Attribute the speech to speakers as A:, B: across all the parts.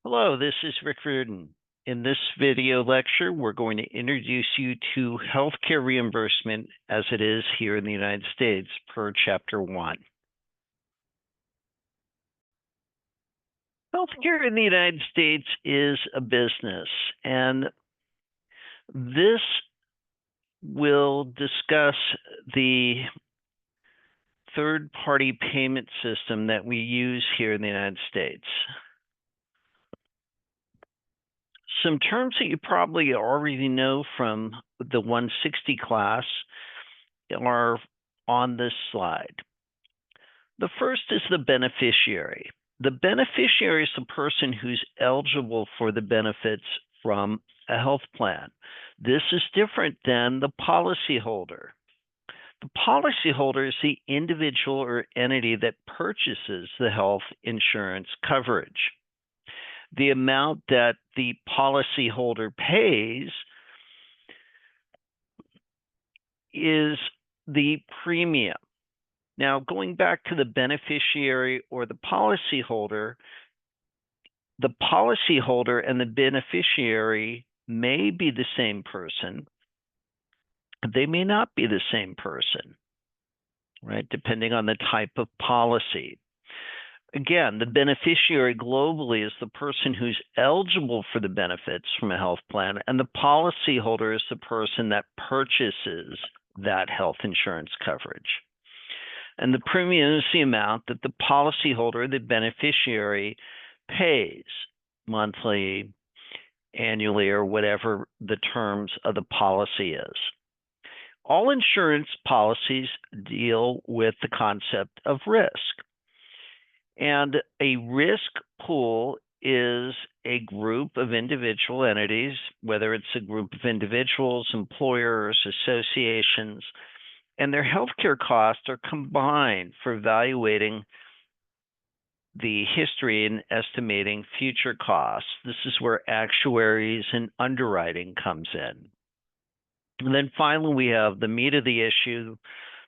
A: Hello, this is Rick Reardon. In this video lecture, we're going to introduce you to healthcare reimbursement as it is here in the United States per Chapter 1. Healthcare in the United States is a business, and this will discuss the third-party payment system that we use here in the United States. Some terms that you probably already know from the 160 class are on this slide. The first is the beneficiary. The beneficiary is the person who's eligible for the benefits from a health plan. This is different than the policyholder. The policyholder is the individual or entity that purchases the health insurance coverage. The amount that the policyholder pays is the premium. Now, going back to the beneficiary or the policyholder and the beneficiary may be the same person. They may not be the same person, right? Depending on the type of policy. Again, the beneficiary globally is the person who's eligible for the benefits from a health plan, and the policyholder is the person that purchases that health insurance coverage. And the premium is the amount that the policyholder, the beneficiary, pays monthly, annually, or whatever the terms of the policy is. All insurance policies deal with the concept of risk. And a risk pool is a group of individual entities, whether it's a group of individuals, employers, associations, and their healthcare costs are combined for evaluating the history and estimating future costs. This is where actuaries and underwriting comes in. And then finally, we have the meat of the issue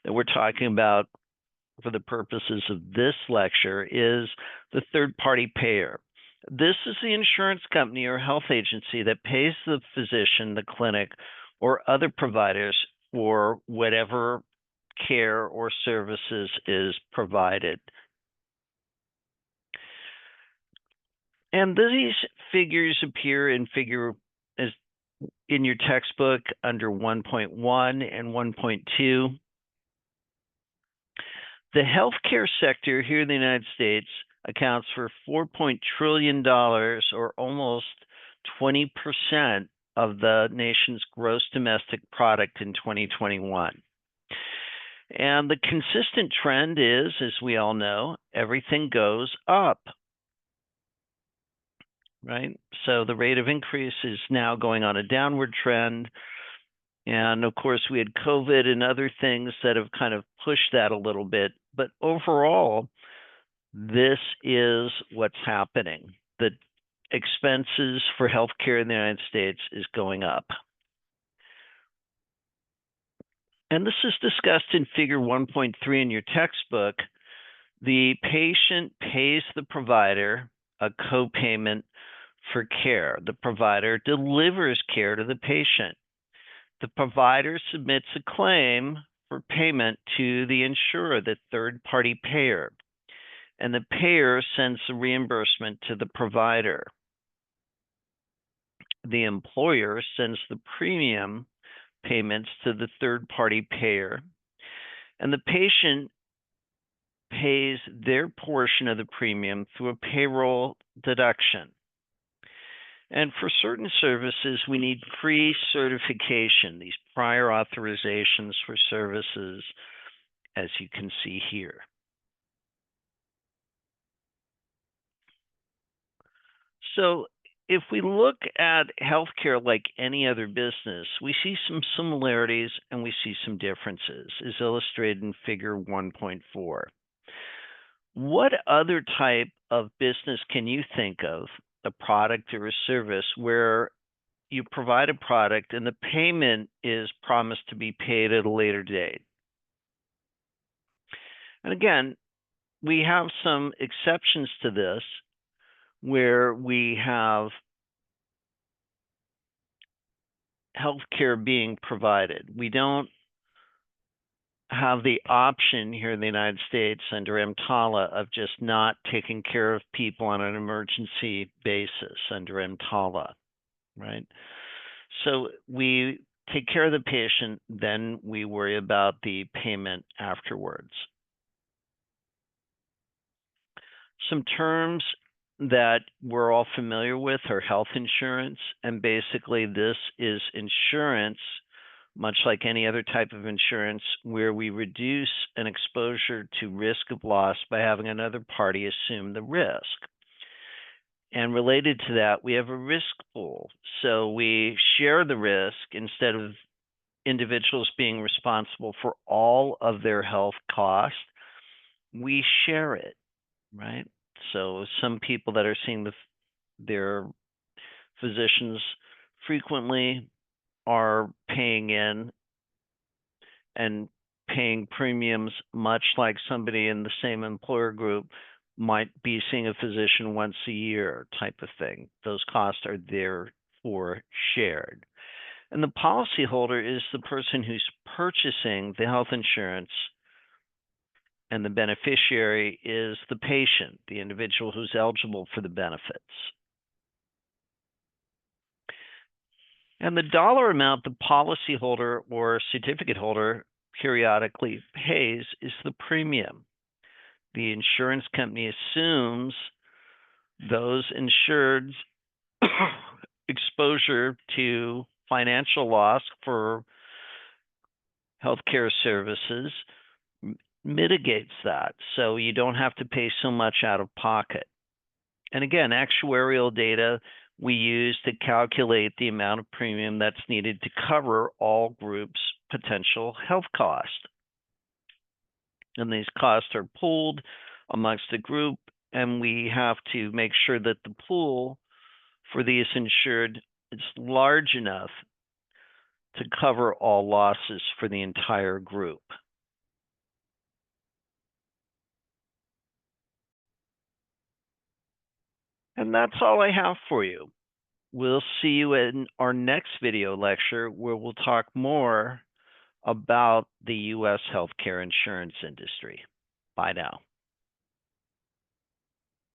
A: that we're talking about for the purposes of this lecture is the third-party payer. This is the insurance company or health agency that pays the physician, the clinic, or other providers for whatever care or services is provided. And these figures appear in your textbook under 1.1 and 1.2. The healthcare sector here in the United States accounts for $4 trillion, or almost 20% of the nation's gross domestic product in 2021. And the consistent trend is, as we all know, everything goes up, right? So the rate of increase is now going on a downward trend. And of course, we had COVID and other things that have kind of pushed that a little bit. But overall, this is what's happening. The expenses for healthcare in the United States is going up. And this is discussed in figure 1.3 in your textbook. The patient pays the provider a copayment for care. The provider delivers care to the patient. The provider submits a claim for payment to the insurer, the third-party payer, and the payer sends the reimbursement to the provider. The employer sends the premium payments to the third-party payer, and the patient pays their portion of the premium through a payroll deduction. And for certain services, we need pre-certification, these prior authorizations for services, as you can see here. So if we look at healthcare like any other business, we see some similarities and we see some differences, as illustrated in figure 1.4. What other type of business can you think of, a product or a service, where you provide a product and the payment is promised to be paid at a later date? And again, we have some exceptions to this, where we have healthcare being provided. We don't have the option here in the United States under EMTALA of just not taking care of people on an emergency basis under EMTALA, right? So we take care of the patient, then we worry about the payment afterwards. Some terms that we're all familiar with are health insurance, and basically this is insurance, much like any other type of insurance, where we reduce an exposure to risk of loss by having another party assume the risk. And related to that, we have a risk pool. So we share the risk instead of individuals being responsible for all of their health costs. We share it, right? So some people that are seeing their physicians frequently are paying in and paying premiums, much like somebody in the same employer group might be seeing a physician once a year type of thing. Those costs are therefore shared. And the policyholder is the person who's purchasing the health insurance, and the beneficiary is the patient, the individual who's eligible for the benefits. And the dollar amount the policyholder or certificate holder periodically pays is the premium. The insurance company assumes those insured's exposure to financial loss for healthcare services mitigates that, so you don't have to pay so much out of pocket. And again, actuarial data we use to calculate the amount of premium that's needed to cover all groups' potential health costs. And these costs are pooled amongst the group, and we have to make sure that the pool for these insured is large enough to cover all losses for the entire group. And that's all I have for you. We'll see you in our next video lecture, where we'll talk more about the U.S. healthcare insurance industry. Bye now.